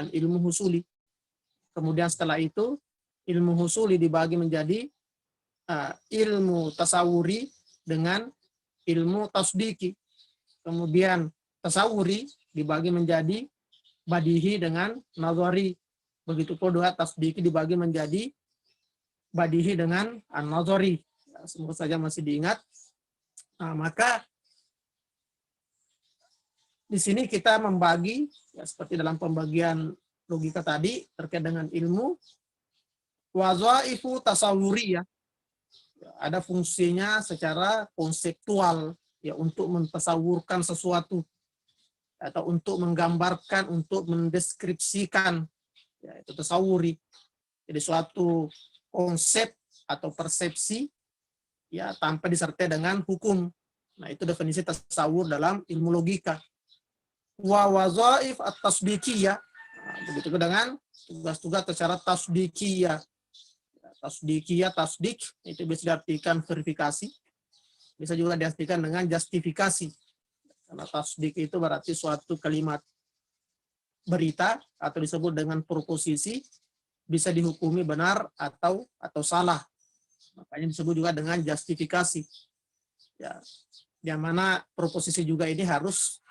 ilmu husuli. Kemudian setelah itu ilmu husuli dibagi menjadi ilmu tasawuri dengan ilmu tasdiki. Kemudian tasawuri dibagi menjadi badihi dengan nazari. Begitu pula tasdiki dibagi menjadi badihi dengan an-nazari. Ya, semoga saja masih diingat. Nah, maka di sini kita membagi, ya, seperti dalam pembagian logika tadi terkait dengan ilmu wazaifu tasawuri, ya. Ada fungsinya secara konseptual, ya, untuk mentasawurkan sesuatu atau untuk menggambarkan, untuk mendeskripsikan, ya, itu tasawuri. Jadi suatu konsep atau persepsi, ya, tanpa disertai dengan hukum. Nah, itu definisi tasawur dalam ilmu logika. Wa wazaif at-tasdikiyah. Nah, begitu dengan tugas-tugas secara tasdikiyah. Tasdikiyah, tasdik itu bisa diartikan verifikasi, bisa juga diartikan dengan justifikasi. Karena tasdik itu berarti suatu kalimat berita atau disebut dengan proposisi bisa dihukumi benar atau salah. Makanya disebut juga dengan justifikasi. Ya, yang mana proposisi juga ini harus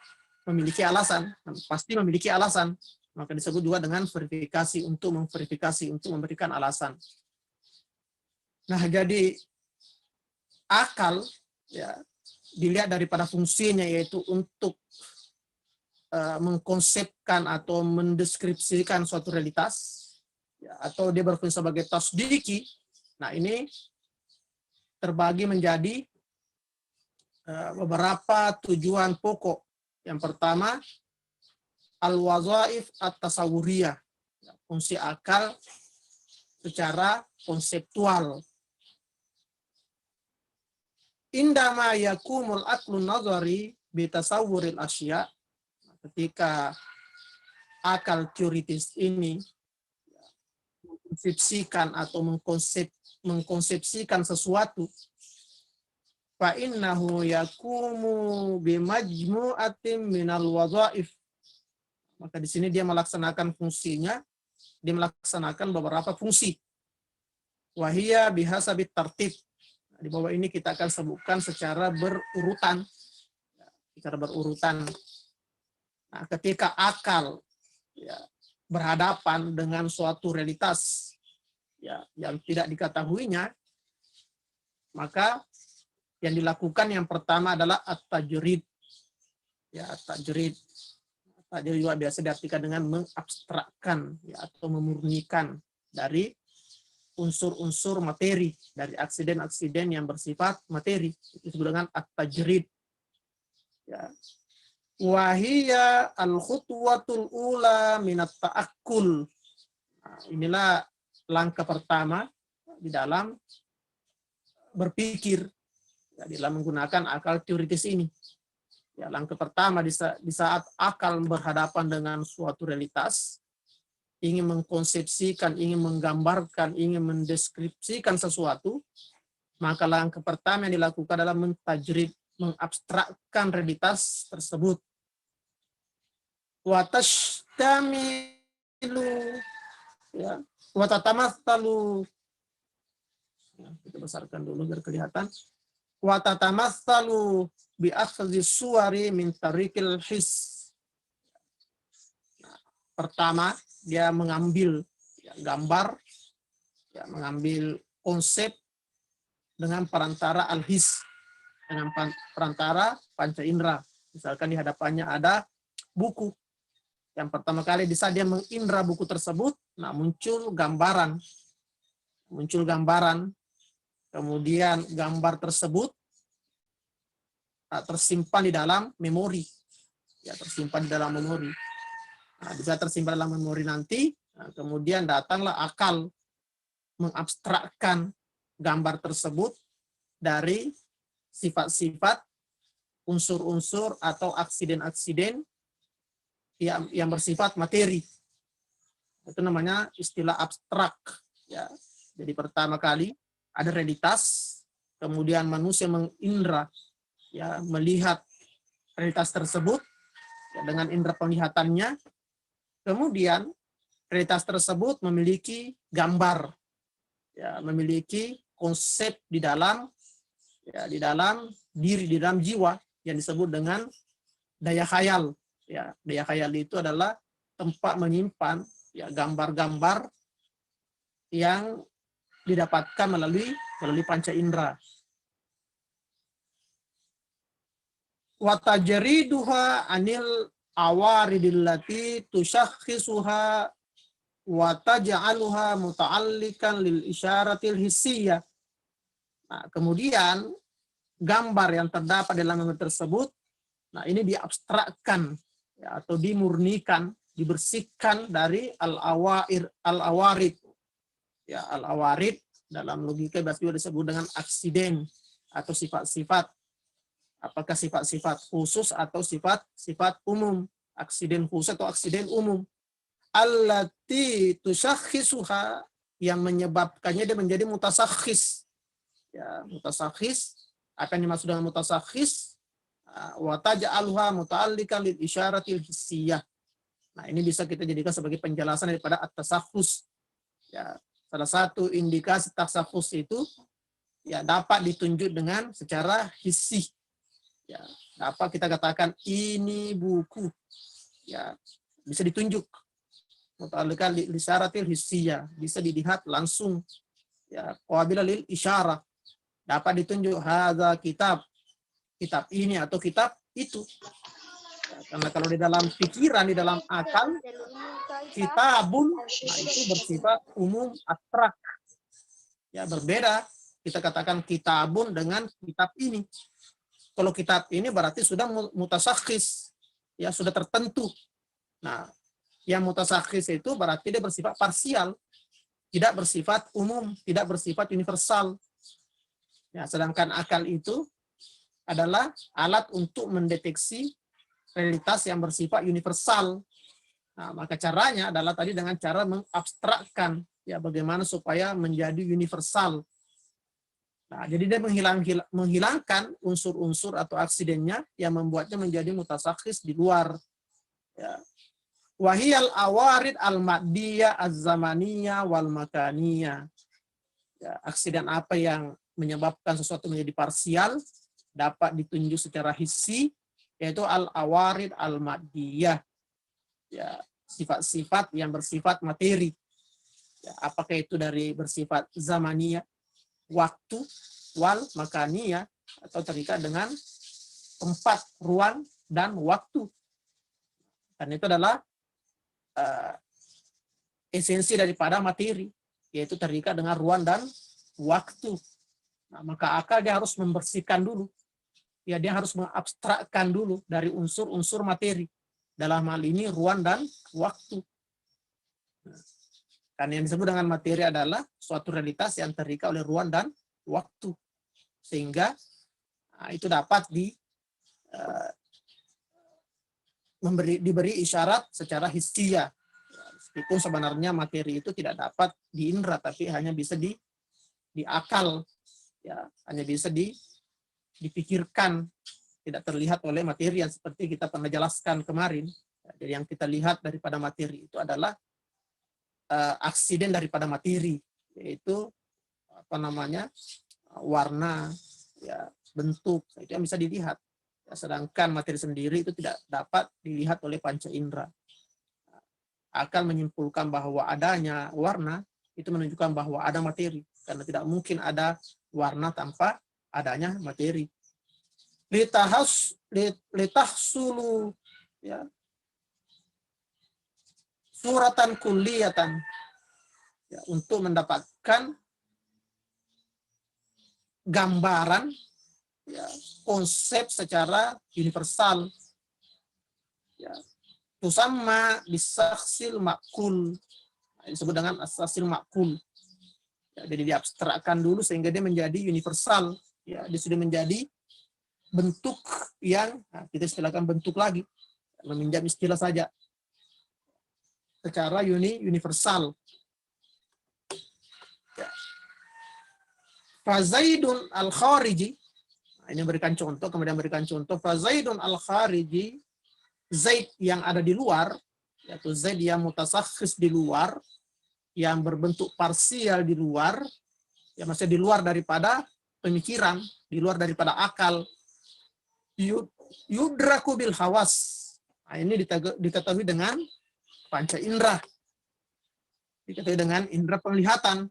memiliki alasan, pasti memiliki alasan. Maka disebut juga dengan verifikasi, untuk memverifikasi, untuk memberikan alasan. Nah, jadi akal, ya, dilihat daripada fungsinya, yaitu untuk mengkonsepkan atau mendeskripsikan suatu realitas, ya, atau dia berfungsi sebagai tasdiki. Nah, ini terbagi menjadi beberapa tujuan pokok. Yang pertama, al-wazaif at-tasawuriyah, fungsi akal secara konseptual. Indama yakumul aqlun nazari bitasawwuril asya, ketika akal teoritis ini mengkonsepsikan atau mengkonsepsikan sesuatu, fa innahu yakumu bimajmu'atin minal wadhaif, maka di sini dia melaksanakan fungsinya, dia melaksanakan beberapa fungsi. Wahia bihasabit tartib. Di bawah ini kita akan sebutkan secara berurutan. Nah, ketika akal, ya, berhadapan dengan suatu realitas, ya, yang tidak diketahuinya, maka yang dilakukan yang pertama adalah at-tajrid. Ya, at-tajrid. Tajrid juga biasa diartikan dengan mengabstrakkan, ya, atau memurnikan dari unsur-unsur materi, dari aksiden-aksiden yang bersifat materi. Itu disebut dengan at-tajrid. Ya. Wahiyya al-khutwatul ula minat ta'akkul. Nah, inilah langkah pertama di dalam berpikir, ya, di dalam menggunakan akal teoritis ini. Ya, langkah pertama di saat akal berhadapan dengan suatu realitas, ingin mengkonsepsikan, ingin menggambarkan, ingin mendeskripsikan sesuatu, maka langkah pertama yang dilakukan adalah mentajrid, mengabstrakkan realitas tersebut. Wa tashtamilu, ya, wa tatamatsalu. Ya, kita besarkan dulu biar kelihatan. Wa tatamatsalu bi akhdhi suwari min tariqil his. Nah, pertama dia mengambil, ya, gambar, ya, mengambil konsep dengan perantara al-his, dengan perantara panca indera. Misalkan di hadapannya ada buku. Yang pertama kali di saat dia mengindra buku tersebut, nah muncul gambaran. Kemudian gambar tersebut tersimpan di dalam memori. Ya, tersimpan di dalam memori. Nah, bisa tersimpan dalam memori nanti, nah, kemudian datanglah akal mengabstrakkan gambar tersebut dari sifat-sifat, unsur-unsur atau aksiden-aksiden yang bersifat materi. Itu namanya istilah abstrak. Ya. Jadi pertama kali ada realitas, kemudian manusia mengindra, ya, melihat realitas tersebut, ya, dengan indera penglihatannya. Kemudian realitas tersebut memiliki gambar, ya, memiliki konsep di dalam, ya, di dalam diri, di dalam jiwa yang disebut dengan daya khayal. Ya, daya khayal itu adalah tempat menyimpan, ya, gambar-gambar yang didapatkan melalui panca indera. Wa tajriduha anil awaridillati tusyakhisuha wa taj'aluha muta'allikan lil isyaratil hissiyah. Nah, kemudian gambar yang terdapat dalam gambar tersebut, nah ini diabstrakkan, ya, atau dimurnikan, dibersihkan dari al-awarid. Ya, al-awarid dalam logika berarti disebut dengan aksiden atau sifat-sifat. Apakah sifat-sifat khusus atau sifat-sifat umum, aksiden khusus atau aksiden umum. Allati tusyakhisuha, yang menyebabkannya dia menjadi mutasakhis. Ya, mutasakhis, apa yang dimaksud dengan mutasakhis? Wa taj'alha muta'allikan lil isyaratil hissiyah. Nah, ini bisa kita jadikan sebagai penjelasan daripada at-tasakhus. Ya, salah satu indikasi tasakhus itu, ya, dapat ditunjuk dengan secara hissi. Ya, dapat kita katakan ini buku, ya, bisa ditunjuk. Muta'allikan lil isyaratil hissiyah, bisa dilihat langsung. Ya, qabila lil isyarah, dapat ditunjuk hadza kitab, kitab ini atau kitab itu. Ya, karena kalau di dalam pikiran, di dalam akal, kitabun, nah itu bersifat umum abstrak. Ya, berbeda kita katakan kitabun dengan kitab ini. Kalau kitab ini berarti sudah mutasakhis, ya, sudah tertentu. Nah, yang mutasakhis itu berarti dia bersifat parsial, tidak bersifat umum, tidak bersifat universal. Ya, sedangkan akal itu adalah alat untuk mendeteksi realitas yang bersifat universal. Nah, maka caranya adalah tadi dengan cara mengabstrakkan, ya, bagaimana supaya menjadi universal. Nah, jadi dia menghilangkan unsur-unsur atau aksidennya yang membuatnya menjadi mutasakhis di luar. Ya. Wahiyal awarid al-maddiyah az-zamaniyah wal makaniyah. Ya, aksiden apa yang menyebabkan sesuatu menjadi parsial dapat ditunjuk secara hissi, yaitu al-awarid al-maddiyah. Ya, sifat-sifat yang bersifat materi. Ya, apakah itu dari bersifat zamaniyah, waktu, wal makaniyah, atau terikat dengan tempat, ruang, dan waktu. Dan itu adalah esensi daripada materi, yaitu terikat dengan ruang dan waktu. Nah, maka akal dia harus membersihkan dulu. Ya, dia harus mengabstrakkan dulu dari unsur-unsur materi. Dalam hal ini ruang dan waktu. Kan yang disebut dengan materi adalah suatu realitas yang terikat oleh ruang dan waktu, sehingga itu dapat diberi isyarat secara hissiyah. Meskipun sebenarnya materi itu tidak dapat diindra, tapi hanya bisa di akal, ya, hanya bisa dipikirkan, tidak terlihat oleh materi yang seperti kita pernah jelaskan kemarin. Jadi yang kita lihat daripada materi itu adalah aksiden daripada materi, yaitu warna, ya, bentuk, itu yang bisa dilihat. Ya, sedangkan materi sendiri itu tidak dapat dilihat oleh panca indera. Akal menyimpulkan bahwa adanya warna itu menunjukkan bahwa ada materi, karena tidak mungkin ada warna tanpa adanya materi. Litahsulu, ya, suratan kulliyatan, ya, untuk mendapatkan gambaran, ya, konsep secara universal, ya, tusamma bisaksil makul, disebut dengan asaksil makul. Ya, jadi diabstrakkan dulu sehingga dia menjadi universal, ya, dia sudah menjadi bentuk yang, nah, kita istilahkan bentuk lagi, meminjam istilah saja, secara universal. Ya. Fazaidun al-khariji, nah, ini berikan contoh, kemudian berikan contoh. Fazaidun al-khariji, Zaid yang ada di luar, yaitu Z yang mutasakhis di luar, yang berbentuk parsial di luar, ya maksudnya di luar daripada pemikiran, di luar daripada akal. Yudraku bil hawas. Nah, ini diketahui dengan panca indera, diketahui dengan indera penglihatan.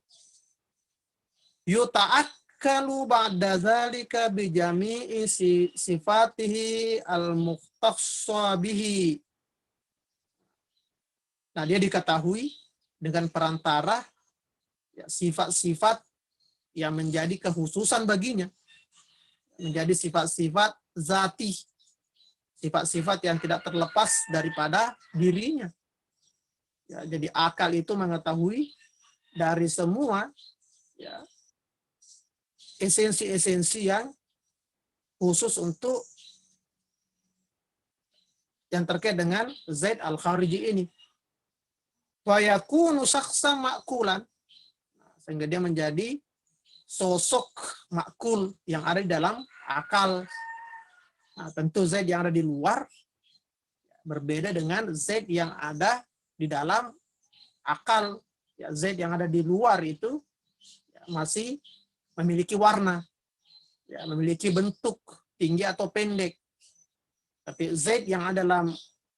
Yuta'akkalu ba'da dzalika bi jami'i sifatihi al-mukhtasha bihi. Nah, dia diketahui dengan perantara sifat-sifat yang menjadi kekhususan baginya, menjadi sifat-sifat zati, sifat-sifat yang tidak terlepas daripada dirinya. Ya, jadi akal itu mengetahui dari semua ya, esensi-esensi yang khusus untuk yang terkait dengan Zaid al-Khariji ini. Wa yakunu syakhsan ma'kulan, sehingga dia menjadi sosok makul yang ada di dalam akal. Nah, tentu Zaid yang ada di luar berbeda dengan Zaid yang ada di dalam akal. Ya, Zaid yang ada di luar itu ya, masih memiliki warna, ya, memiliki bentuk tinggi atau pendek. Tapi Zaid yang ada dalam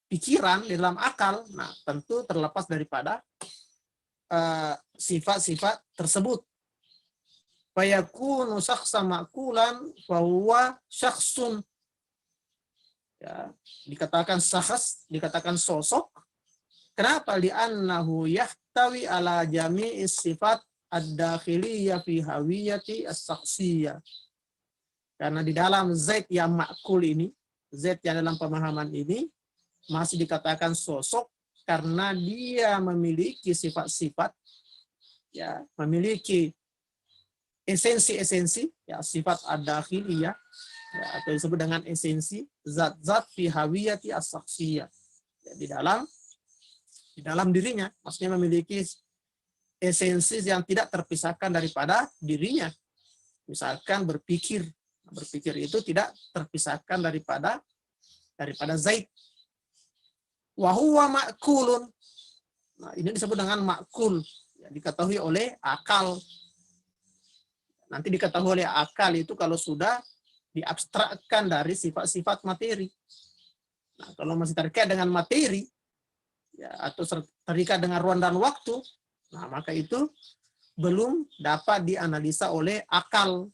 pikiran, di dalam akal, nah tentu terlepas daripada sifat-sifat tersebut. Fayakunu syakhsan ma'kulan wa huwa syakhsun. Ya, dikatakan syakhs, dikatakan sosok. Kenapa? Li'annahu yahtawi ala jami'i sifat ad-dakhiliyah fi hawiyati as-syakhsiyah. Karena di dalam Zaid yang ma'kul ini, Zaid yang dalam pemahaman ini, masih dikatakan sosok karena dia memiliki sifat-sifat, ya, memiliki esensi-esensi, ya, sifat ad-dakhiliyah, ya, atau disebut dengan esensi zat-zat fi hawiyati as-syakhsiyah. Ya, di dalam dirinya, maksudnya memiliki esensi yang tidak terpisahkan daripada dirinya. Misalkan berpikir itu tidak terpisahkan daripada Zaid. Wa huwa ma'kulun. Nah, ini disebut dengan ma'kul, ya, diketahui oleh akal. Nanti diketahui oleh akal itu kalau sudah diabstrakkan dari sifat-sifat materi. Nah, kalau masih terkait dengan materi, ya, atau terikat dengan ruang dan waktu, nah maka itu belum dapat dianalisa oleh akal.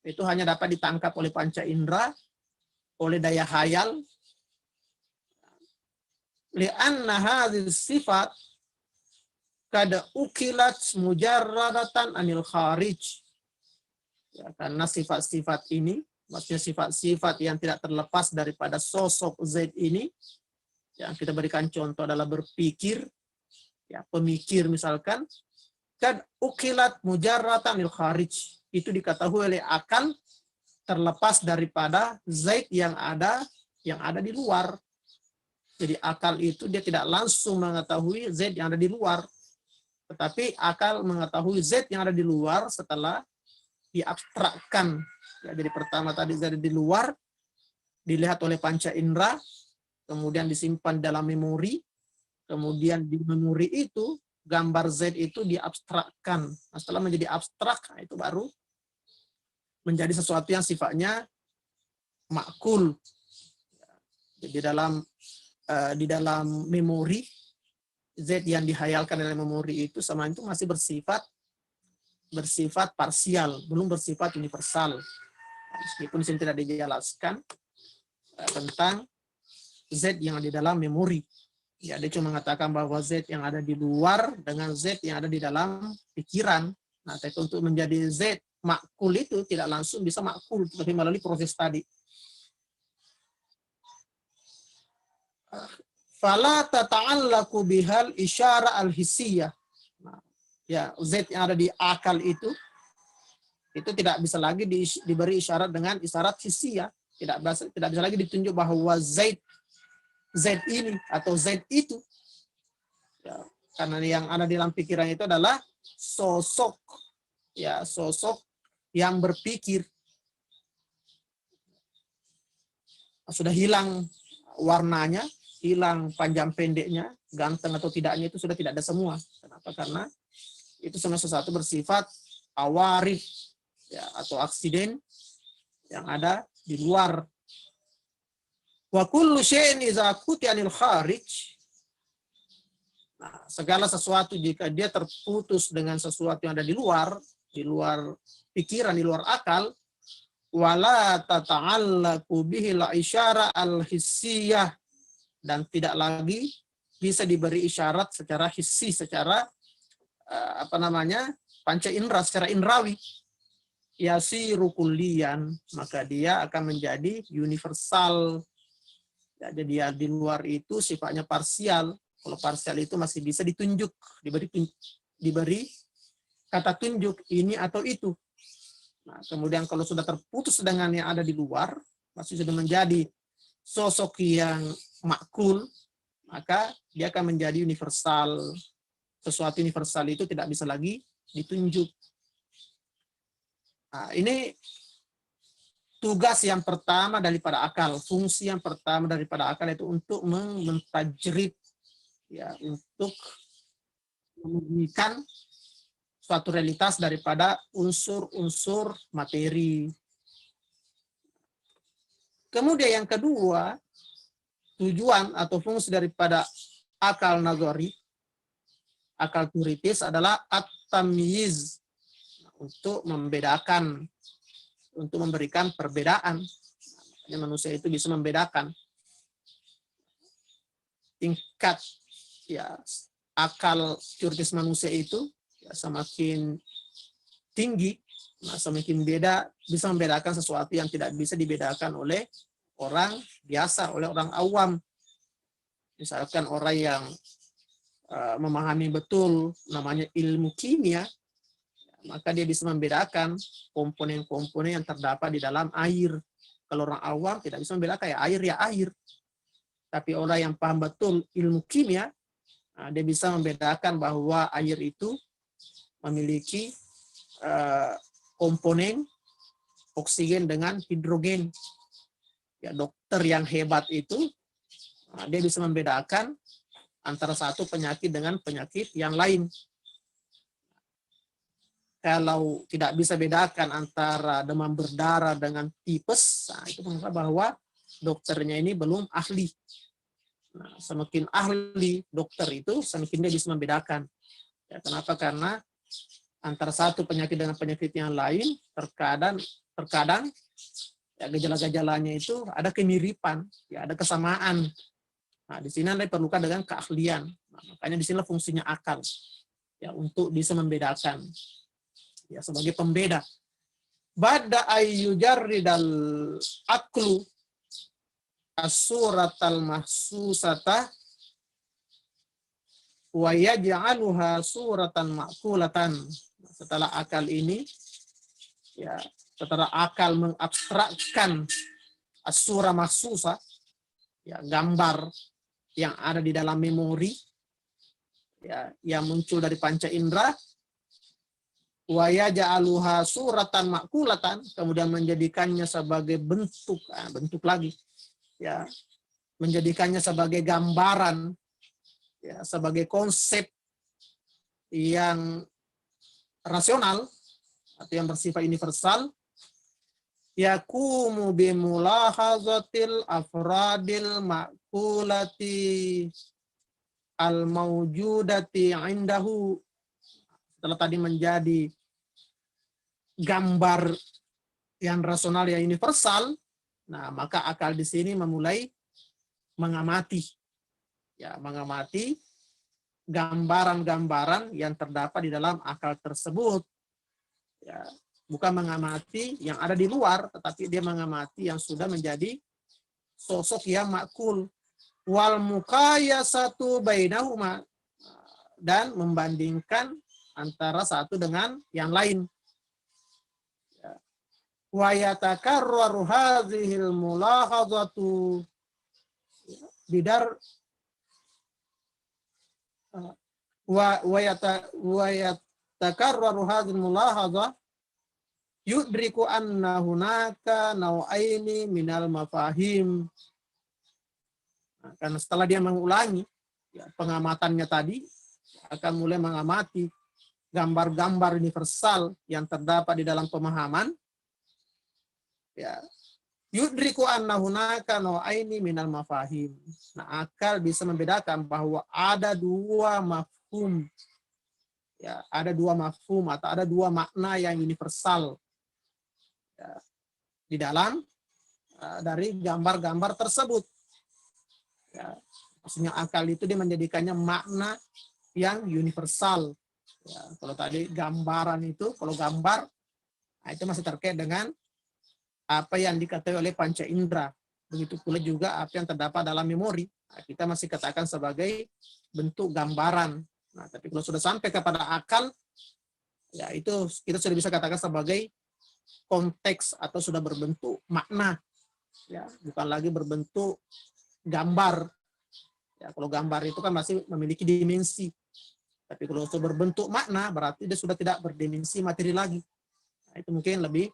Itu hanya dapat ditangkap oleh panca indera, oleh daya hayal. Li'anna hadhihi sifat kada ukilat mujarradatan anil kharij. Ya, karena sifat-sifat ini, maksudnya sifat-sifat yang tidak terlepas daripada sosok Zaid ini, yang kita berikan contoh adalah berpikir, ya, pemikir misalkan, kad ukilat mujarratan il kharij, itu diketahui oleh akal terlepas daripada Zaid yang ada di luar. Jadi akal itu dia tidak langsung mengetahui Zaid yang ada di luar, tetapi akal mengetahui Zaid yang ada di luar setelah diabstrakkan. Ya, jadi pertama tadi Zaid di luar, dilihat oleh panca indera, kemudian disimpan dalam memori, kemudian di memori itu gambar Z itu diabstrakkan. Nah, setelah menjadi abstrak, nah itu baru menjadi sesuatu yang sifatnya makul. Jadi di dalam memori, Z yang dihayalkan dalam memori itu sama itu masih bersifat parsial, belum bersifat universal. Meskipun di sini tidak dijelaskan tentang Z yang di dalam memori. Ya, dia cuma mengatakan bahwa Z yang ada di luar dengan Z yang ada di dalam pikiran. Nah, tapi untuk menjadi Z makul itu tidak langsung bisa makul, tapi melalui proses tadi. Fala tata'allaku bihal isyara al-hissiyah. Nah, ya, Z yang ada di akal itu tidak bisa lagi diberi isyarat dengan isyarat hissiyah. Tidak bisa lagi ditunjuk bahwa Z ini atau Z itu, ya, karena yang ada di dalam pikiran itu adalah sosok, ya, sosok yang berpikir. Sudah hilang warnanya, hilang panjang pendeknya, ganteng atau tidaknya itu sudah tidak ada semua. Kenapa? Karena itu semua sesuatu bersifat awarid, ya, atau aksiden yang ada di luar. Wa kullu syai'in idza qutiya anil kharij. Nah, segala sesuatu jika dia terputus dengan sesuatu yang ada di luar pikiran, di luar akal, wala tata'allaqu bihi al-isyara al-hissiyah, dan tidak lagi bisa diberi isyarat secara hissi, secara panca indera, secara indrawi. Yasiru kulliyan, maka dia akan menjadi universal. Ya, jadi dia di luar itu sifatnya parsial. Kalau parsial itu masih bisa ditunjuk, diberi kata tunjuk ini atau itu. Nah, kemudian kalau sudah terputus dengan yang ada di luar, masih sudah menjadi sosok yang makul, maka dia akan menjadi universal. Sesuatu universal itu tidak bisa lagi ditunjuk. Nah, ini tugas yang pertama daripada akal, fungsi yang pertama daripada akal itu untuk mentajrid, ya, untuk memurnikan suatu realitas daripada unsur-unsur materi. Kemudian yang kedua, tujuan atau fungsi daripada akal nazari, akal teoritis adalah at-tamyiz, untuk membedakan, untuk memberikan perbedaan. Makanya manusia itu bisa membedakan. Tingkat, ya, akal teoritis manusia itu, ya, semakin tinggi, nah, semakin bisa membedakan sesuatu yang tidak bisa dibedakan oleh orang biasa, oleh orang awam. Misalkan orang yang memahami betul namanya ilmu kimia, maka dia bisa membedakan komponen-komponen yang terdapat di dalam air. Kalau orang awam tidak bisa membedakan, ya air. Tapi orang yang paham betul ilmu kimia, nah, dia bisa membedakan bahwa air itu memiliki komponen oksigen dengan hidrogen. Ya, dokter yang hebat itu, nah, dia bisa membedakan antara satu penyakit dengan penyakit yang lain. Kalau tidak bisa bedakan antara demam berdarah dengan tipes, nah, itu menunjukkan bahwa dokternya ini belum ahli. Nah, semakin ahli dokter itu, semakin dia bisa membedakan. Ya, kenapa? Karena antara satu penyakit dengan penyakit yang lain, terkadang ya, gejala-gejalanya itu ada kemiripan, ya, ada kesamaan. Nah, di sini Anda perlukan dengan keahlian. Nah, makanya di sini fungsinya akal, ya, untuk bisa membedakan. Ya, sebagai pembeda. Bada ayyujarridal aklu as-suratal mahsusata wa yaj'aluha suratan ma'kulatan. Setelah akal ini, ya, setelah akal mengabstrakkan as-surah mahsusa, ya, gambar yang ada di dalam memori, ya, yang muncul dari panca indera, wa yaj'aluha suratan ma'kulatan, kemudian menjadikannya sebagai bentuk lagi, ya, menjadikannya sebagai gambaran, ya, sebagai konsep yang rasional atau yang bersifat universal, yakumu bimulahazatil afradil ma'kulati al mawjudati indahu. Setelah tadi menjadi gambar yang rasional, yang universal, nah, maka akal di sini memulai mengamati, ya, mengamati gambaran-gambaran yang terdapat di dalam akal tersebut. Ya, bukan mengamati yang ada di luar, tetapi dia mengamati yang sudah menjadi sosok yang makul. Wal muqayasatu bainahuma, dan membandingkan antara satu dengan yang lain. Wa yatakarraru hadhil mulahadzatu bidar wa yatakarraru hadhil mulahadza yudriku anna hunaka nau'aini minal mafahim. Nah, karena setelah dia mengulangi, ya, pengamatannya tadi akan mulai mengamati gambar-gambar universal yang terdapat di dalam pemahaman, ya, yudriku anna hunaka nau'aini minal mafahim. Nah, akal bisa membedakan bahwa ada dua mafhum, ya, ada dua mafhum atau ada dua makna yang universal, ya, di dalam dari gambar-gambar tersebut. Ya, maksudnya akal itu dia menjadikannya makna yang universal. Ya, kalau tadi gambaran itu, kalau gambar, nah itu masih terkait dengan apa yang diketahui oleh panca indera. Begitu pula juga apa yang terdapat dalam memori. Nah, kita masih katakan sebagai bentuk gambaran. Nah, tapi kalau sudah sampai kepada akal, ya itu kita sudah bisa katakan sebagai konteks atau sudah berbentuk makna. Ya, bukan lagi berbentuk gambar. Ya, kalau gambar itu kan masih memiliki dimensi. Tapi kalau sudah berbentuk makna, berarti dia sudah tidak berdimensi materi lagi. Nah, itu mungkin lebih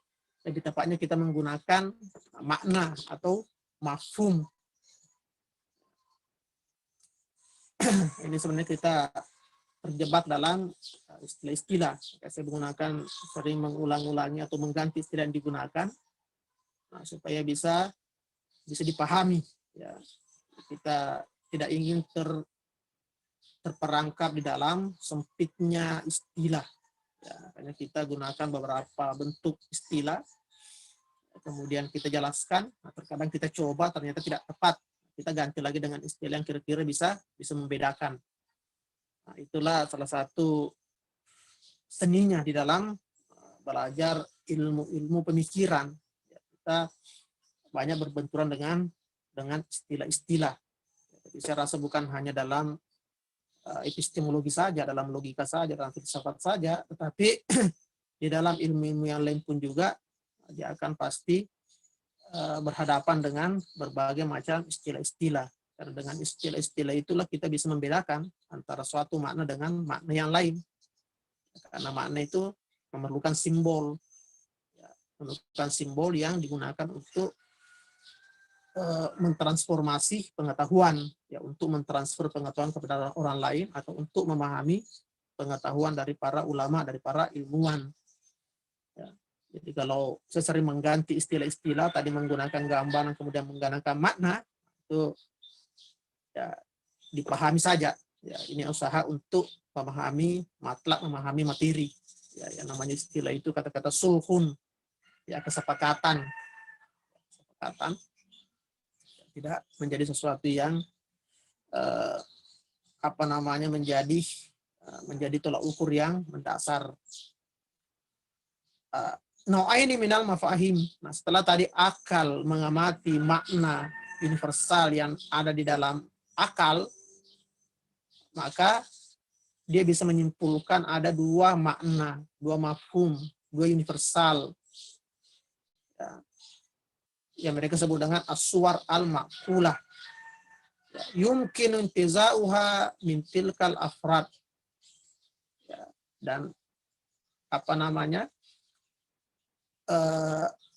tepatnya kita menggunakan makna atau mafhum. Ini sebenarnya kita terjebak dalam istilah-istilah. Saya menggunakan sering mengulang-ulangi atau mengganti istilah yang digunakan, nah, supaya bisa dipahami. Ya, kita tidak ingin terperangkap di dalam sempitnya istilah. Ya, makanya kita gunakan beberapa bentuk istilah, kemudian kita jelaskan. Nah, terkadang kita coba ternyata tidak tepat, kita ganti lagi dengan istilah yang kira-kira bisa membedakan. Nah, itulah salah satu seninya di dalam belajar ilmu pemikiran. Ya, kita banyak berbenturan dengan istilah-istilah. Jadi saya rasa bukan hanya dalam epistemologi saja, dalam logika saja, dalam filsafat saja, tetapi di dalam ilmu-ilmu yang lain pun juga dia akan pasti berhadapan dengan berbagai macam istilah-istilah. Karena dengan istilah-istilah itulah kita bisa membedakan antara suatu makna dengan makna yang lain. Karena makna itu memerlukan simbol, memerlukan simbol yang digunakan untuk mentransformasi pengetahuan, ya, untuk mentransfer pengetahuan kepada orang lain atau untuk memahami pengetahuan dari para ulama, dari para ilmuwan. Ya. Jadi kalau saya sering mengganti istilah-istilah, tadi menggunakan gambar, kemudian menggunakan makna, itu ya dipahami saja. Ya, ini usaha untuk memahami matlab, memahami materi. Ya, yang namanya istilah itu kata-kata sulhun, ya, kesepakatan. Tidak menjadi sesuatu yang menjadi tolak ukur yang mendasar. Nau'aini minal mafahim. Nah, setelah tadi akal mengamati makna universal yang ada di dalam akal, maka dia bisa menyimpulkan ada dua makna, dua mafhum, dua universal. Ya, yang mereka sebut dengan aswar al-ma'qulah. Yumkin intiza'uha min tilkal afrad. Ya, dan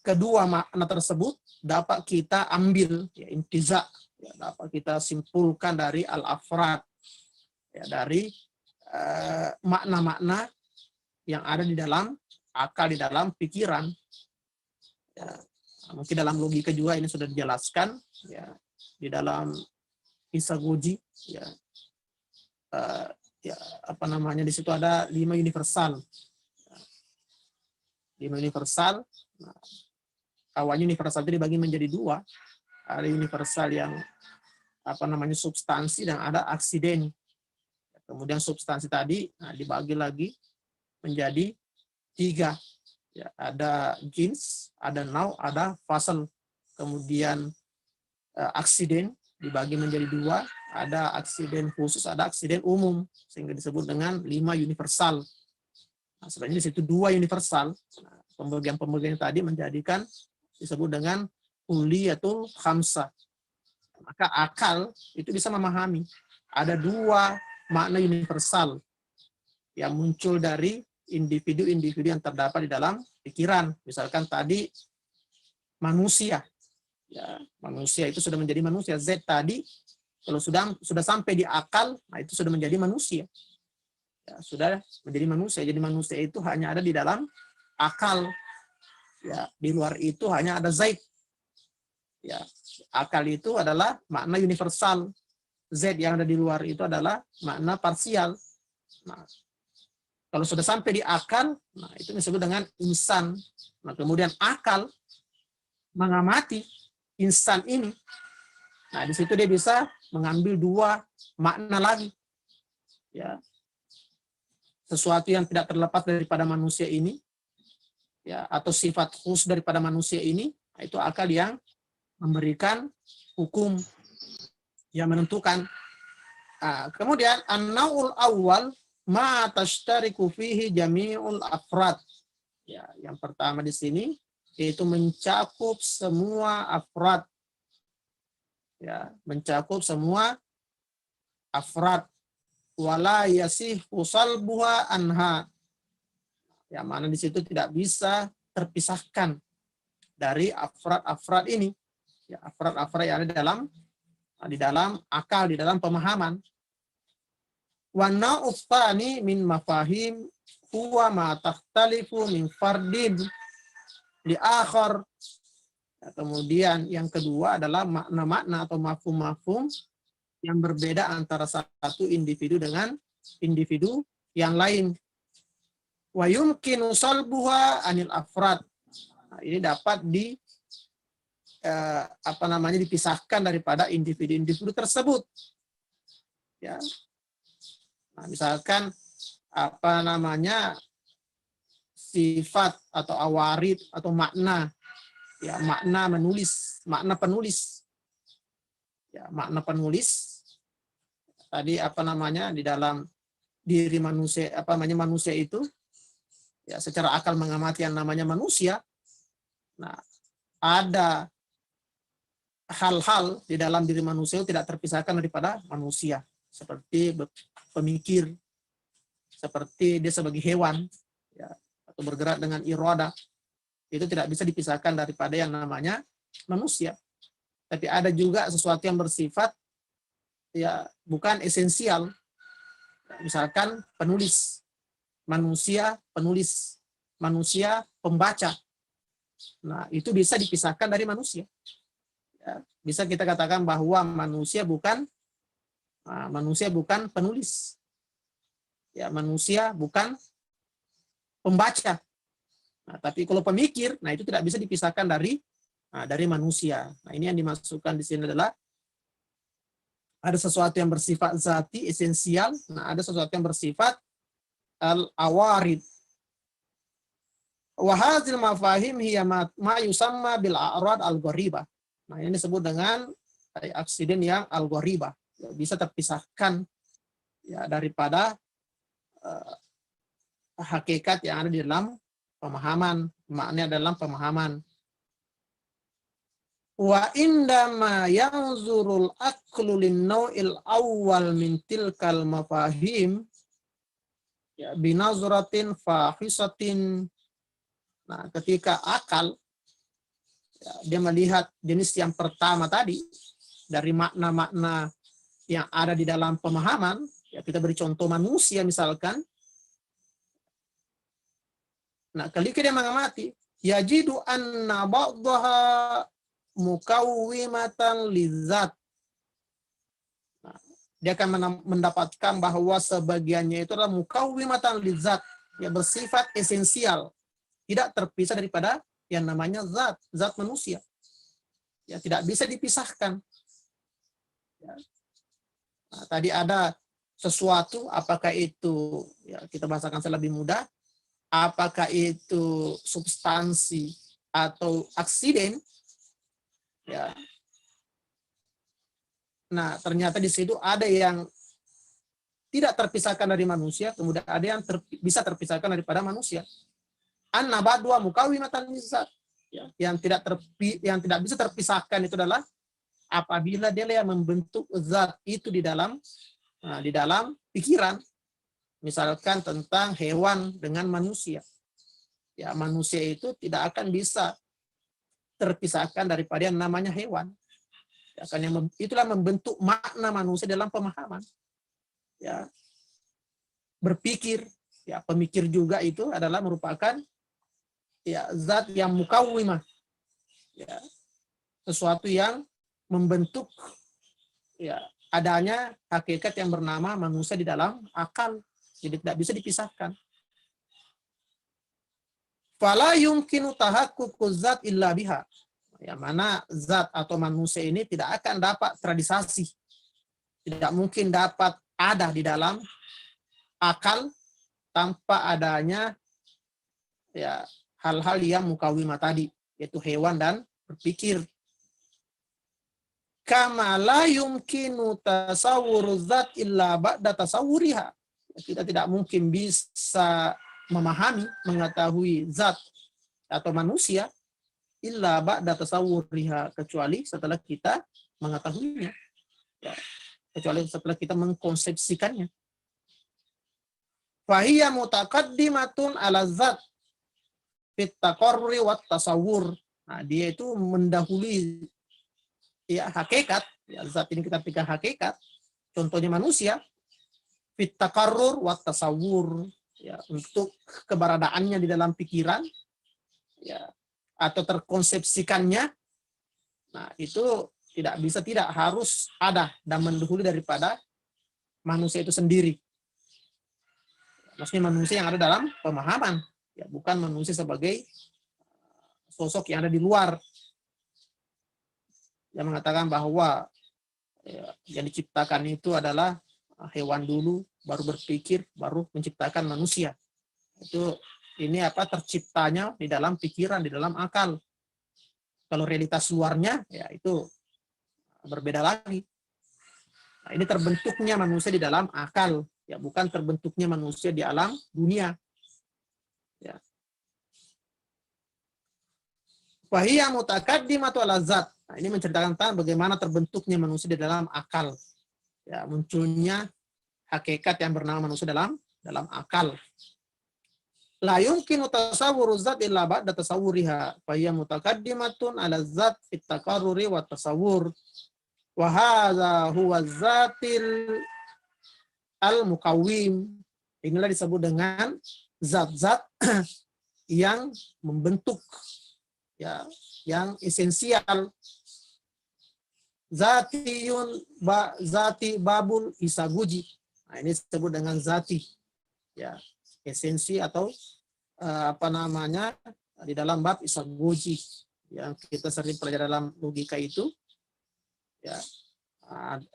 kedua makna tersebut dapat kita ambil, ya, intiza, ya, dapat kita simpulkan dari al-afrad, ya, dari makna-makna yang ada di dalam akal, di dalam pikiran. Ya, mungkin dalam logika juga ini sudah dijelaskan, ya, di dalam Isagoji, ya, di situ ada 5 universal. 5 universal. Nah, awalnya universal itu dibagi menjadi 2. Ada universal yang substansi dan ada aksiden. Kemudian substansi tadi dibagi lagi menjadi 3. Ya, ada jins, ada nau, ada fasal. Kemudian aksiden dibagi menjadi 2, ada aksiden khusus, ada aksiden umum, sehingga disebut dengan 5 universal. Nah, sebenarnya di situ 2 universal. Nah, pembagian tadi menjadikan disebut dengan kuliyatul khamsah. Maka akal itu bisa memahami ada 2 makna universal yang muncul dari individu-individu yang terdapat di dalam pikiran. Misalkan tadi manusia. Ya, manusia itu sudah menjadi manusia. Z tadi Kalau sudah sampai di akal, nah itu sudah menjadi manusia. Ya, sudah menjadi manusia. Jadi manusia itu hanya ada di dalam akal. Ya, di luar itu hanya ada zait. Ya, akal itu adalah makna universal. Z yang ada di luar itu adalah makna parsial. Nah, kalau sudah sampai di akal, nah itu disebut dengan insan. Nah, kemudian akal mengamati insan ini. Nah, di situ dia bisa mengambil dua makna lagi. Ya. Sesuatu yang tidak terlepas daripada manusia ini, ya, atau sifat khusus daripada manusia ini, itu akal yang memberikan hukum, yang menentukan. Nah, kemudian an-naul awal ma tashtariku fihi jami'ul afrad. Ya, yang pertama di sini yaitu mencakup semua afrad. Ya, mencakup semua afrad, wala yasihu salbuha anha. Ya, mana di situ tidak bisa terpisahkan dari afrad-afrad ini. Ya, afrad-afrad yang ada di dalam akal, di dalam pemahaman. Wa na'utsani min mafahim huwa ma takhtalifu min fardin li akhar. Ya, kemudian yang kedua adalah makna-makna atau mafhum-mafhum yang berbeda antara satu individu dengan individu yang lain. Wa yumkinu salbuha anil afrad. Nah, ini dapat dipisahkan daripada individu-individu tersebut. Ya. Nah, misalkan sifat atau awarid atau makna, ya, makna menulis, makna penulis. Ya, makna penulis tadi di dalam diri manusia, manusia itu, ya, secara akal mengamati yang namanya manusia. Nah, ada hal-hal di dalam diri manusia tidak terpisahkan daripada manusia, seperti pemikir, seperti dia sebagai hewan, ya, atau bergerak dengan irada, itu tidak bisa dipisahkan daripada yang namanya manusia. Tapi ada juga sesuatu yang bersifat, ya, bukan esensial. Misalkan penulis, manusia penulis, manusia pembaca. Nah, itu bisa dipisahkan dari manusia. Ya, bisa kita katakan bahwa manusia bukan penulis. Ya, manusia bukan pembaca. Nah, tapi kalau pemikir, nah itu tidak bisa dipisahkan dari manusia. Nah, ini yang dimasukkan di sini adalah ada sesuatu yang bersifat zati, esensial. Nah, ada sesuatu yang bersifat al-awarid. Wa hadzal mafahim hiya ma yusamma bil a'rad al-gharibah. Nah, ini disebut dengan aksiden yang al-gharibah. Ya, bisa terpisahkan, ya, daripada hakikat yang ada di dalam pemahaman, maknanya dalam pemahaman. Wa indama yanzurul aqlu linnau'il awwal min tilkal mafahim, ya, binazratin fahisatin. Nah, ketika akal, ya, dia melihat jenis yang pertama tadi dari makna-makna yang ada di dalam pemahaman, ya, kita beri contoh manusia misalkan. Nah, ketika dia mengamati, yajidu anna ba'daha mukawwimatan lizzat. Nah, dia akan mendapatkan bahwa sebagiannya itu adalah mukawwimatan lizzat, yang bersifat esensial, tidak terpisah daripada yang namanya zat manusia. Ya, tidak bisa dipisahkan. Ya. Nah, tadi ada sesuatu, apakah itu, ya, kita bahasakan lebih mudah, apakah itu substansi atau aksiden, ya. Nah, ternyata di situ ada yang tidak terpisahkan dari manusia, kemudian ada yang bisa terpisahkan daripada manusia. An-nabadwa mukawwimatan lizzat. Ya, yang tidak bisa terpisahkan itu adalah apabila dia yang membentuk zat itu di dalam pikiran. Misalkan tentang hewan dengan manusia. Ya, manusia itu tidak akan bisa terpisahkan daripada yang namanya hewan. Ya, kan itulah membentuk makna manusia dalam pemahaman. Ya, berpikir, ya pemikir juga itu adalah merupakan ya zat yang mukawwimah, ya sesuatu yang membentuk ya adanya hakikat yang bernama manusia di dalam akal, jadi tidak bisa dipisahkan. Fala yumkinu tahaqququ zat illa biha, yang mana zat atau manusia ini tidak akan dapat terrealisasi, tidak mungkin dapat ada di dalam akal tanpa adanya ya hal-hal yang mukawimah tadi, yaitu hewan dan berpikir. Kama la yumkinu tasawwuru zat illa ba'da tasawwuriha. Kita tidak mungkin bisa memahami, mengetahui zat atau manusia illa ba'da tasawwuriha, kecuali setelah kita mengetahuinya. Ya, kecuali setelah kita mengkonsepsikannya. Fahiya mutaqaddimatun ala zat fit taqarruri wat tasawwur. Nah, dia itu mendahului ya hakikat, ya zat ini kita pikir hakikat, contohnya manusia, fit taqarrur wat tasawwur, ya untuk keberadaannya di dalam pikiran, ya atau terkonsepsikannya. Nah, itu tidak harus ada dan mendahului daripada manusia itu sendiri. Maksudnya manusia yang ada dalam pemahaman, ya bukan manusia sebagai sosok yang ada di luar, yang mengatakan bahwa ya, yang diciptakan itu adalah hewan dulu, baru berpikir, baru menciptakan manusia. Itu ini terciptanya di dalam pikiran, di dalam akal. Kalau realitas luarnya ya itu berbeda lagi. Nah, ini terbentuknya manusia di dalam akal, ya bukan terbentuknya manusia di alam dunia. Ya. Fahiyya mutaqaddimatu ala zat. Nah, ini menceritakan tentang bagaimana terbentuknya manusia di dalam akal. Ya, munculnya hakikat yang bernama manusia dalam akal. La yumkinu tasawwuru zat illa ba'da tasawwuriha. Fahiyya mutaqaddimatun ala zat fit taqarruri wa tasawwur. Wa hadza huwa zatil al-mukawwim. Inilah disebut dengan zat-zat yang membentuk, ya, yang esensial. Zati babul isaguji. Nah, ini disebut dengan zati, ya, esensi atau di dalam bab isaguji yang kita sering pelajari dalam logika itu, ya,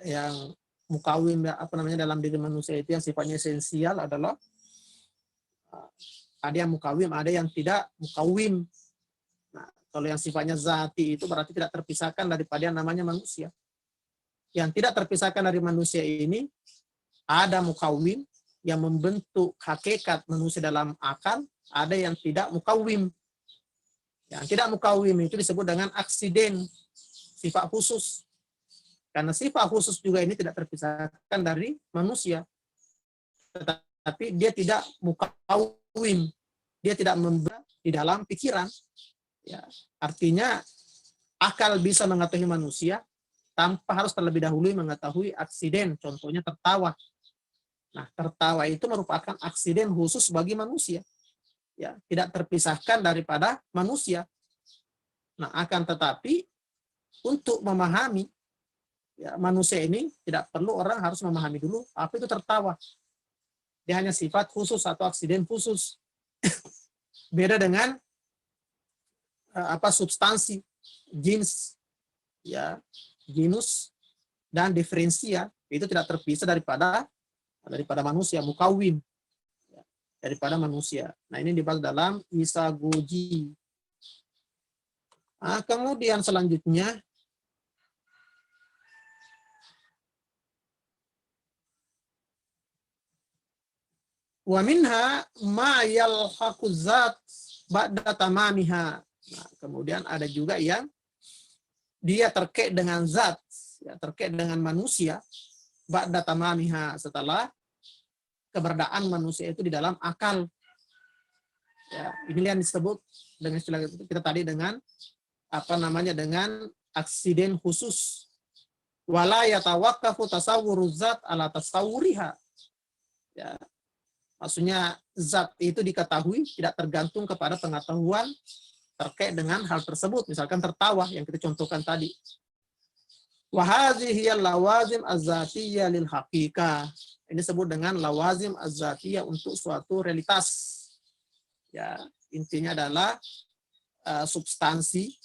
yang mukawim dalam diri manusia itu yang sifatnya esensial adalah ada yang mukawim, ada yang tidak mukawim. Nah, kalau yang sifatnya zati itu berarti tidak terpisahkan daripada yang namanya manusia. Yang tidak terpisahkan dari manusia ini ada mukawim yang membentuk hakikat manusia dalam akal, ada yang tidak mukawim. Yang tidak mukawim itu disebut dengan aksiden, sifat khusus. Karena sifat khusus juga ini tidak terpisahkan dari manusia. Tetapi dia tidak mukawim. Dia tidak membentuk di dalam pikiran. Ya, artinya akal bisa mengetahui manusia tanpa harus terlebih dahulu mengetahui aksiden. Contohnya tertawa. Nah, tertawa itu merupakan aksiden khusus bagi manusia. Ya, tidak terpisahkan daripada manusia. Nah, akan tetapi untuk memahami ya, manusia ini tidak perlu orang harus memahami dulu apa itu tertawa. Dia hanya sifat khusus atau aksiden khusus. Beda dengan substansi, jins, ya, genus dan diferensia itu tidak terpisah daripada manusia, mukawim, ya, daripada manusia. Nah, ini dibahas dalam isagoji. Nah, kemudian selanjutnya wa minha ma yalhaqu zat ba'da tamamiha. Nah, kemudian ada juga yang dia terkait dengan zat, ya, terkait dengan manusia ba'da tamamiha, setelah keberadaan manusia itu di dalam akal. Ya, ini yang disebut dengan istilah kita tadi dengan dengan aksiden khusus. Wala yatawaqqafu tasawwuru zat ala tasawwuriha. Ya, maksudnya zat itu diketahui tidak tergantung kepada pengetahuan terkait dengan hal tersebut. Misalkan tertawa yang kita contohkan tadi. Wa hadhihi lawazim az-zatiyah lil haqiqah. Ini disebut dengan lawazim az-zatiyah untuk suatu realitas. Ya, intinya adalah substansi,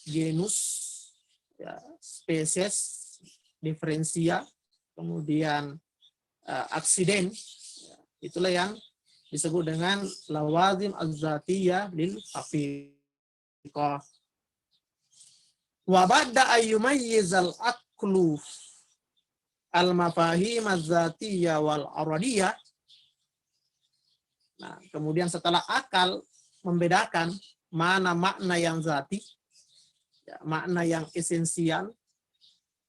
genus, ya, spesies, diferensia, kemudian aksiden. Itulah yang disebut dengan lawazim az-zatiyah lil haqiqah. Wa ba'da ayyumayyizal aqlu al-mafahim az-zatiyah wal aradiyah. Nah, kemudian setelah akal membedakan mana makna yang zati, ya, makna yang esensial,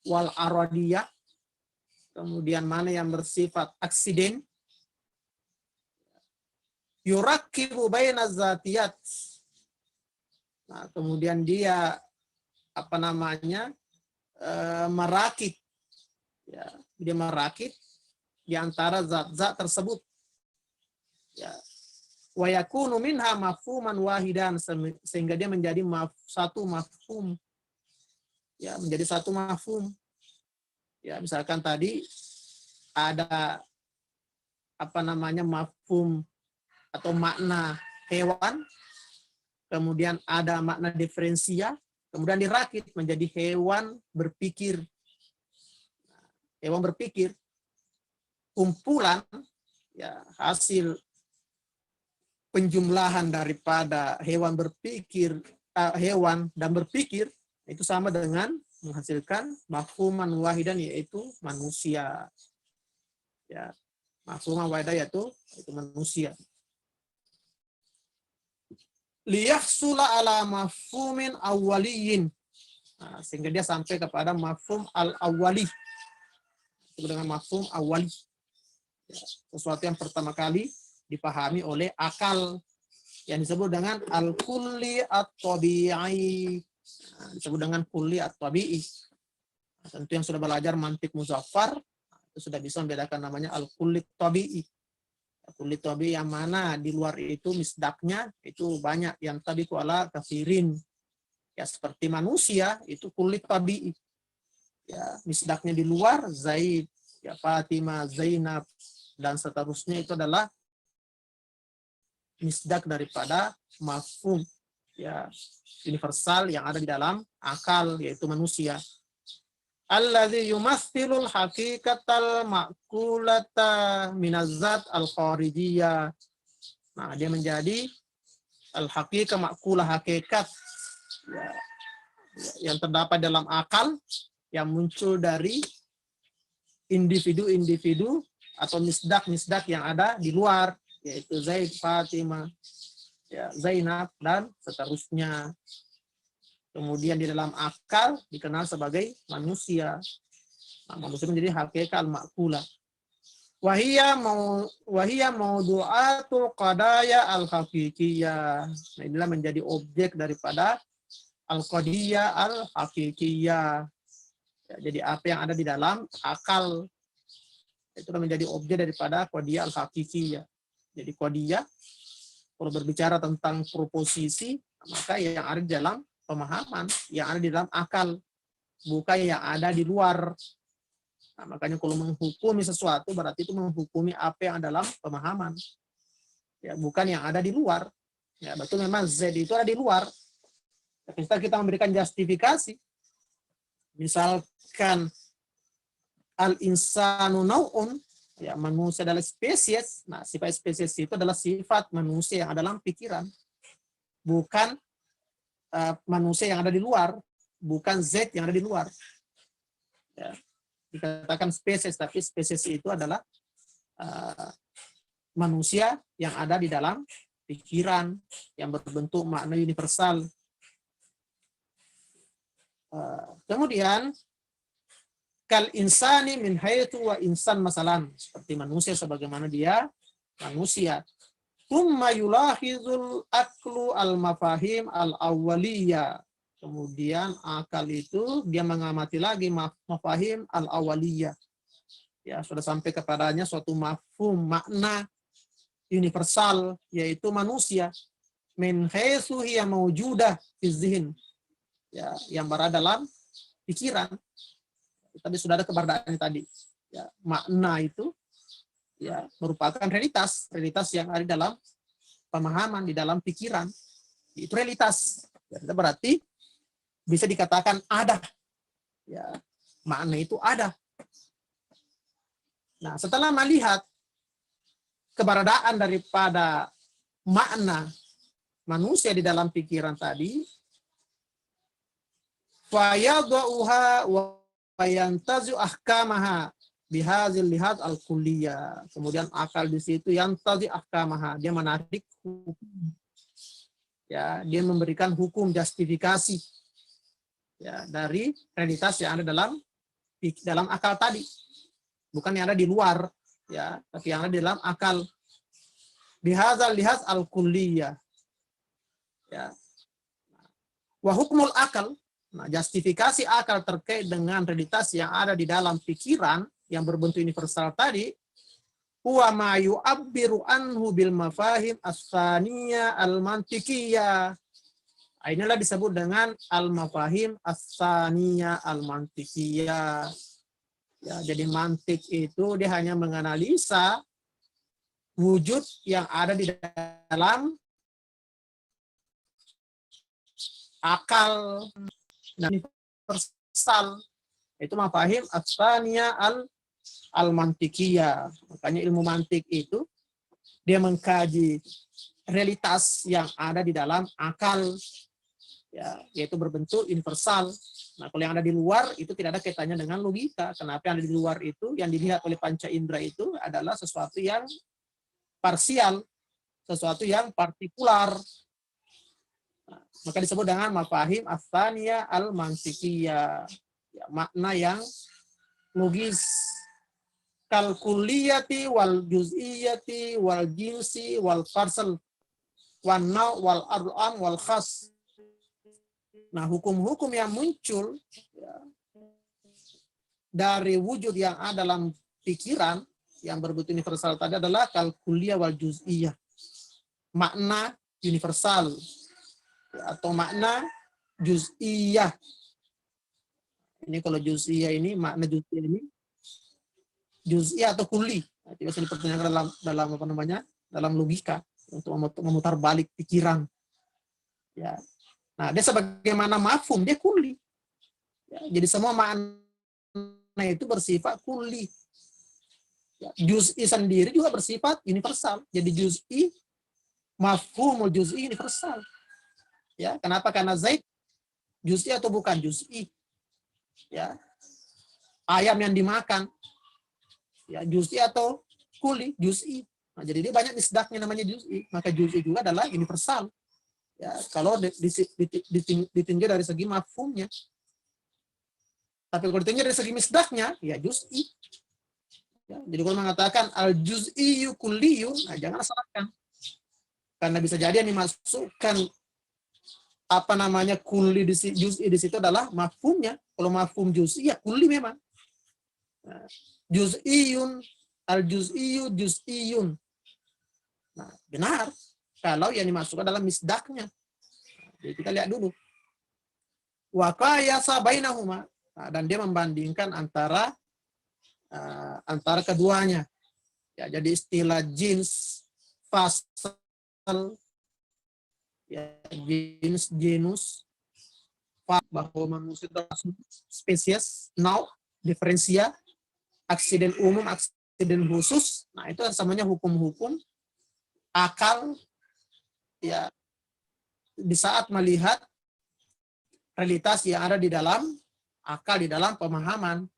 wal aradiyah, kemudian mana yang bersifat aksiden, yurakibu baina zatiyat. Nah, kemudian dia merakit, ya, dia merakit di antara zat-zat tersebut. Ya. Wa yakunu minha mafhuman wahidan, sehingga dia menjadi satu mafhum. Ya, menjadi satu mafhum. Ya, misalkan tadi ada mafhum atau makna hewan, kemudian ada makna diferensia, kemudian dirakit menjadi hewan berpikir. Hewan berpikir, kumpulan, ya, hasil penjumlahan daripada hewan berpikir, hewan dan berpikir itu sama dengan menghasilkan mafhuman wahidan, yaitu manusia. Ya, mafhuman wahidan yaitu manusia. Liyahsula ala mafhumin awwaliyin. Nah, sehingga dia sampai kepada mafhum al-awwali. Itu dengan mafhum awwali. Ya, sesuatu yang pertama kali dipahami oleh akal, yang disebut dengan al-kulli at-tabi'i. Nah, disebut dengan kulli at-tabi'i. Nah, tentu yang sudah belajar mantik muzaffar itu sudah bisa membedakan namanya al-kulli at-tabi'i. Kulli tabi'i yang mana di luar itu misdaknya itu banyak, yang tabiqu ala kafirin. Ya, seperti manusia itu kulli tabi'i. Ya, misdaknya di luar Zaid, ya, Fatimah, Zainab dan seterusnya itu adalah misdak daripada mafhum, ya, universal yang ada di dalam akal, yaitu manusia. Alladzi yumathilul haqiqatal ma'kulata minazat al-kharijiyah. Nah, dia menjadi al-haqiqah ma'kulah, hakikat, ya, yang terdapat dalam akal, yang muncul dari individu-individu atau misdak-misdak yang ada di luar, yaitu Zaid, Fatimah, ya, Zainab dan seterusnya. Kemudian di dalam akal dikenal sebagai manusia. Nah, manusia menjadi hakikat al-ma'kulah. Wahiyya mawdu'atul qadaya al-haqiqiyah. Nah, inilah menjadi objek daripada al-qadiyah al-haqiqiyah. Ya, jadi apa yang ada di dalam akal itu menjadi objek daripada qadiyah al-haqiqiyah. Jadi qadiyah kalau berbicara tentang proposisi, maka yang ada di dalam pemahaman, yang ada di dalam akal, bukan yang ada di luar. Nah, makanya kalau menghukumi sesuatu berarti itu menghukumi apa yang ada dalam pemahaman, ya, bukan yang ada di luar. Ya, betul memang Z itu ada di luar. Tapi setelah kita memberikan justifikasi, misalkan al-insanu nau'un, ya, manusia adalah spesies. Nah, sifat spesies itu adalah sifat manusia yang ada dalam pikiran, bukan manusia yang ada di luar, bukan Z yang ada di luar. Ya, dikatakan spesies, tapi spesies itu adalah manusia yang ada di dalam pikiran, yang berbentuk makna universal. Kemudian kal insani min haytu wa insan masalan, seperti manusia sebagaimana dia manusia. Thumma yulahizul aklu al-mafahim al-awwaliyah. Kemudian akal itu dia mengamati lagi mafahim al-awaliyah. Ya, sudah sampai kepadanya suatu mafhum, makna universal, yaitu manusia. Min haitsu hiya mawjudah fi dzihn. Ya, yang berada dalam pikiran. Tadi sudah ada keberadaan tadi. Ya, makna itu ya merupakan realitas yang ada dalam pemahaman, di dalam pikiran. Itu realitas. Ya, berarti bisa dikatakan ada. Ya, makna itu ada. Nah, setelah melihat keberadaan daripada makna manusia di dalam pikiran tadi, fayadhuha wa yantazu ahkamaha bihadzal lihat al-kulliyah. Kemudian akal di situ yantazi ahkamaha, dia menarik hukum. Ya, dia memberikan hukum justifikasi ya dari realitas yang ada dalam akal tadi. Bukan yang ada di luar, ya, tapi yang ada di dalam akal. Bihadzal lihat al-kulliyah. Ya. Wa hukmul akal, nah, justifikasi akal terkait dengan realitas yang ada di dalam pikiran yang berbentuk universal tadi, huwa ma yu'abbiru anhu bil mafahim as-saniyah al-mantiqiyah. Inilah disebut dengan al-mafahim as-saniyah al-mantiqiyah. Ya, jadi mantik itu dia hanya menganalisa wujud yang ada di dalam akal dan universal. Itu mafahim as-saniyah al-mantikiyah. Makanya ilmu mantik itu dia mengkaji realitas yang ada di dalam akal, ya, yaitu berbentuk universal. Nah, kalau yang ada di luar itu tidak ada kaitannya dengan logika. Kenapa yang ada di luar itu, yang dilihat oleh panca indera itu adalah sesuatu yang parsial, sesuatu yang partikular. Nah, maka disebut dengan mafahim as-saniyah al-mantikiyah, ya, makna yang logis. Kalkuliyati wal juz'iyati wal jinsi wal farsal wan naw wal ar'am wal khas. Nah, hukum-hukum yang muncul ya, dari wujud yang ada dalam pikiran yang berbentuk universal tadi adalah kalkuliyah wal juz'iyah. Makna universal ya, atau makna juz'iyah. Ini kalau juz'iyah ini, makna juz'iyah ini juz'iyah atau kuli. Nah, itu bisa dipertanyakan dalam apa namanya? Dalam logika untuk memutar balik pikiran. Ya. Nah, dia sebagaimana mafhum, dia kuli. Ya, jadi semua makna itu bersifat kuli. Ya, juz'i sendiri juga bersifat universal. Jadi juz'i, mafhumul juz'i universal. Ya, kenapa? Karena Zaid juz'i atau bukan juz'i. Ya. Ayam yang dimakan, ya, juz'i atau kuli, juz'i. Nah, jadi dia banyak isdaknya namanya juz'i. Maka juz'i juga adalah universal. Ya, kalau ditinjau dari segi mafhumnya. Tapi kalau ditinjau dari segi misdaknya, ya juz'i. Ya, jadi kalau mengatakan al-juz'iyyu kulliyyu, nah jangan salahkan. Karena bisa jadi yang dimasukkan apa namanya kulli di juz'i di situ adalah mafhumnya. Kalau mafhum juz'i ya kulli memang. Nah, juz'iyun, al-juz'iyyu juz'iyun. Nah, benar. Kalau yang dimasukkan dalam misdaknya. Jadi kita lihat dulu. Wa qiyasa bainahuma. Nah, dan dia membandingkan antara keduanya. Ya, jadi istilah jins, fasal, ya, genus, bahwa manusia spesies, nau, diferensia, aksiden umum, aksiden khusus. Nah, itu namanya hukum-hukum akal, ya, di saat melihat realitas yang ada di dalam akal, di dalam pemahaman.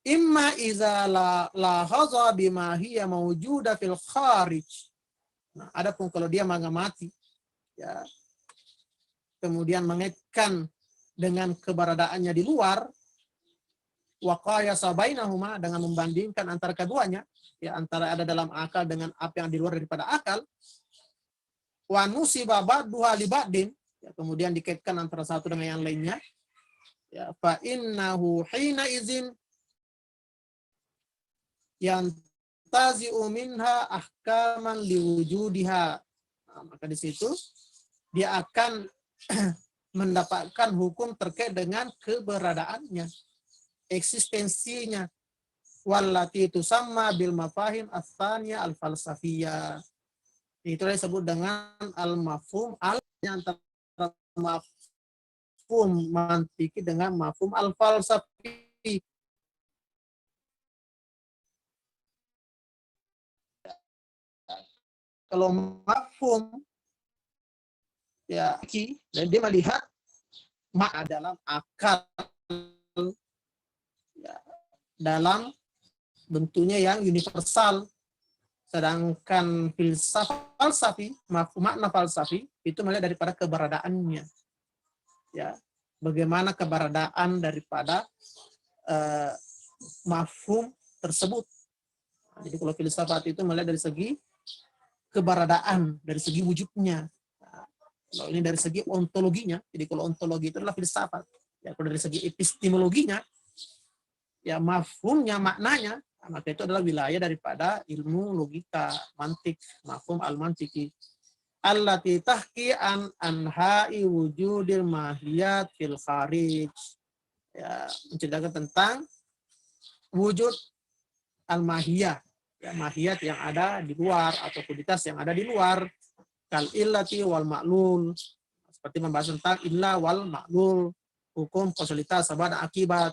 Imma iza lahaza bima hiya mawjuda fil kharij. Nah, adapun kalau dia mengamati, ya, kemudian mengaitkan dengan keberadaannya di luar, wa qiyasa bainahuma, dengan membandingkan antara keduanya, ya, antara ada dalam akal dengan apa yang di luar daripada akal, wa nusiba ba'duha li ba'din, Ya, kemudian dikaitkan antara satu dengan yang lainnya. Ya, fa innahu hina izin yang tazi'u minha ahkaman liwujudiha. Nah, maka di situ dia akan mendapatkan hukum terkait dengan keberadaannya, eksistensinya. Wallati tusamma bil mafahim ats-tsaniyah al-falsafiyah. Itu disebut dengan al-mafhum antara mafhum mantiki dengan mafhum al-falsafi. Kalau mafhum ya dan dia melihat makna dalam akal, ya, dalam bentuknya yang universal. Sedangkan falsafi, makna falsafi itu melihat daripada keberadaannya. Ya, bagaimana keberadaan daripada mafhum tersebut. Jadi kalau filsafat itu melihat dari segi keberadaan, dari segi wujudnya. Nah, kalau ini dari segi ontologinya, jadi kalau ontologi itu adalah filsafat. Ya, kalau dari segi epistemologinya, ya mafhumnya, maknanya, maka itu adalah wilayah daripada ilmu logika, mantik, mafhum al-mantiki. Allati tahki an anha'i wujudil mahiyat fil kharij. Ya, menceritakan tentang wujud al-mahiyah, ya, mahiyat yang ada di luar atau kualitas yang ada di luar, kal illati wal ma'lul, seperti membahas tentang illa wal ma'lul, hukum kausalitas sebab dan akibat,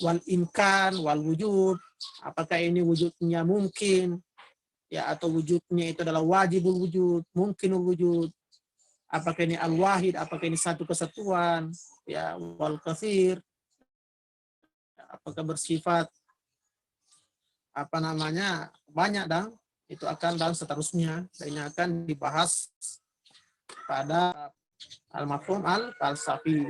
wal imkan wal wujud, apakah ini wujudnya mungkin, ya, atau wujudnya itu adalah wajibul wujud, mungkinul wujud, apakah ini al-wahid, apakah ini satu kesatuan, ya, wal katsir, apakah bersifat banyak, dan itu akan dan seterusnya, dan ini akan dibahas pada al-mafhum al-falsafi,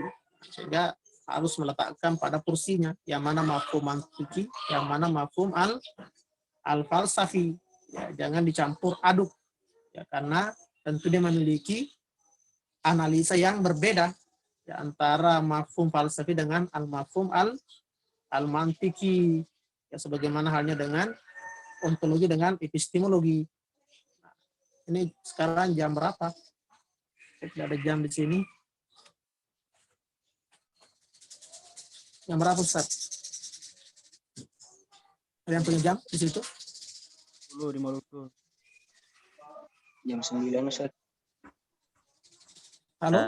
sehingga harus meletakkan pada porsinya yang mana mafhum mantiki, yang mana mafhum al-falsafi, ya, jangan dicampur aduk, ya, karena tentu dia memiliki analisa yang berbeda, ya, antara mafhum falsafi dengan al-mafhum al-mantiki, ya, sebagaimana halnya dengan ontologi dengan epistemologi. Nah, ini sekarang jam berapa? Tidak ada jam di sini. Jam berapa, Ustaz? Ada yang punya jam di situ? 10.50. Jam 9, Ustaz. Halo?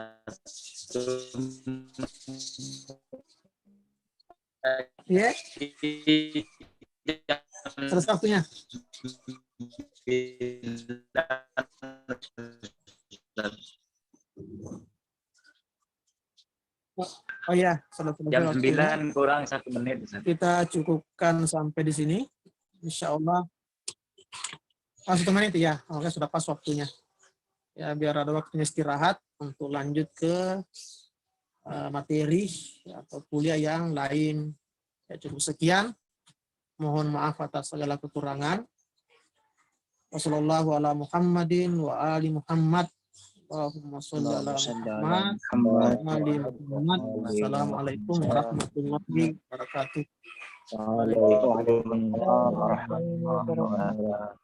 Iya? Selesai waktunya. Oh iya, selesai Jam waktunya. 9 kurang 1 menit. Kita cukupkan sampai di sini. Insya Allah. 1 menit ya. Oke, sudah pas waktunya. Ya, biar ada waktunya istirahat untuk lanjut ke materi atau kuliah yang lain. Ya, cukup sekian. Mohon maaf atas segala kekurangan. Wassalamualaikum warahmatullahi Muhammadin wa ali Muhammad. Allahumma sholli ala Muhammad wa ali Muhammad. Wassalamualaikum warahmatullahi wabarakatuh. Waalaikumsalam warahmatullahi wabarakatuh.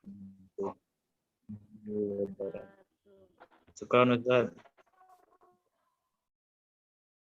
Syukran, Ustaz.